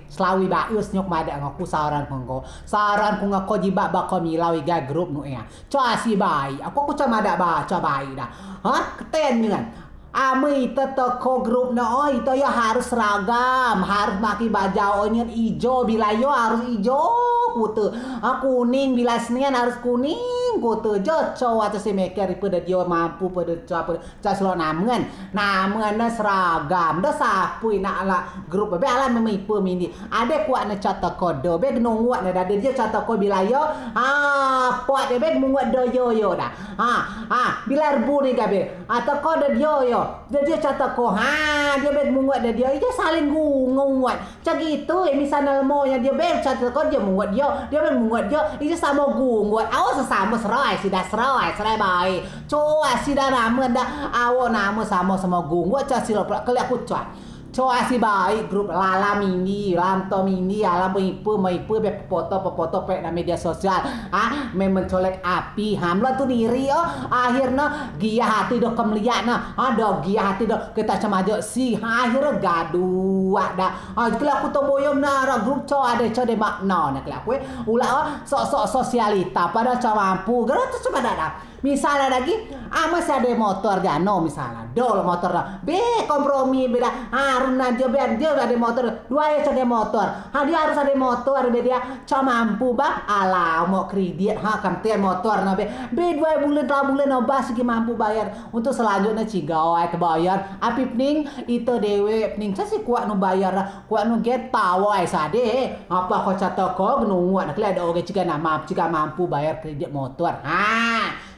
Selawi baus nyok mada ngaku saran ku ngako jibak bako milawi ga grup nu ya. Coa si bayi, aku cuma ada baca bayi dah. Hah? Keten dengan. Ami toko grup na oh itu ya harus seragam, harus pakai baju onion hijau bila yo harus hijau kutu. Kuning bila senian harus kuning kutu. Joco atau si maker pada dia mampu pada selo namen na seragam. Dah sapu nak ala grup be ala memipu mini. Ada kuat na cata kode be nungguat na ada dia cata kode bila yo kuat be menguat do yo dah. Bila rebu ni gabe atau kode yo dia cata ko dia bet menguat dia salin nguat cak gitu misalnya mau yang dia bet cata ko dia menguat dia bet menguat dia itu sama nguat awas sama serai serai baik coa sida nama dah awo nama sama nguat cak silo kali aku coa si baik grup lala mini lanto mini ala meipu be foto pe na media sosial mencolek api hamla tu diri akhirnya gia hati do kemliana do gia hati do kita cemajo si akhirnya gaduh dah kalau aku to boyom na grup coa de makna na kalau aku ulah sok sosialita pada coa mampu gara tu coba dah misalnya lagi masih ada motor jano misalnya dol motor be kompromi beda haruna dia ada motor dua ya ada motor dia harus ada motor dia cuma mampu ala mau kredit kamtian motor be dua bulan segi mampu bayar untuk selanjutnya cigawai kebayar apip ning itu dewe ning sih kuat nu bayar kuat nu get tawai sade apa kau catat kau nungguan nak ada oke jika mampu bayar kredit motor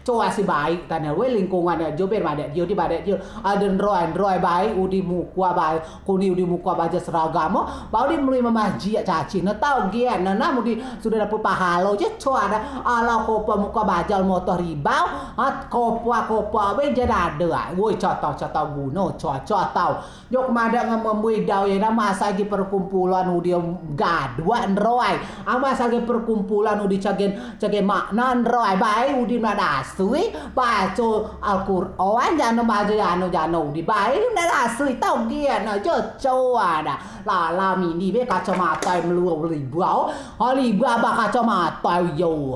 coa si baik tanya we lingkungan aja ber ada dia di badak dia ada roy baik udi muka baik kuni udi muka baca seragam bau di mulai memaji caci na tahu gian na mudi sudah dapat pahala je coa ada ala kopa muka bajal motor ribau kopa we jadi ada woi contoh guno coa tahu jok mada ngamui dau ya masa lagi perkumpulan udi gaduan roy masa lagi perkumpulan udi cagen makna roy baik udi nada asui baca Al-Qur'an jano baca jano di baik nada asui tau gian joco ada lala mini be kacamata meluau libau ba kacamata yo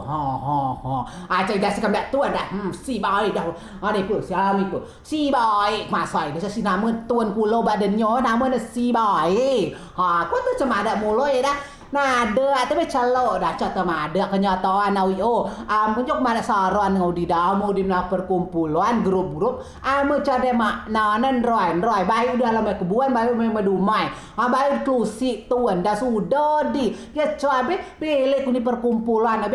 aja dah sekam dak tuan dah si baik dah ni pun siami pun si baik masai dia si nama tuan pulau badannya nama si baik kau tu cuma ada mulai dah nah ada tapi calo dah cata ada kenyataan awio punyok mana saran ngau di dah mau di perkumpulan grup cade makna nan roy baik udah lama kebuan baik memang dumai baik klusi tuan dah sudah di ya coba pilih kuni perkumpulan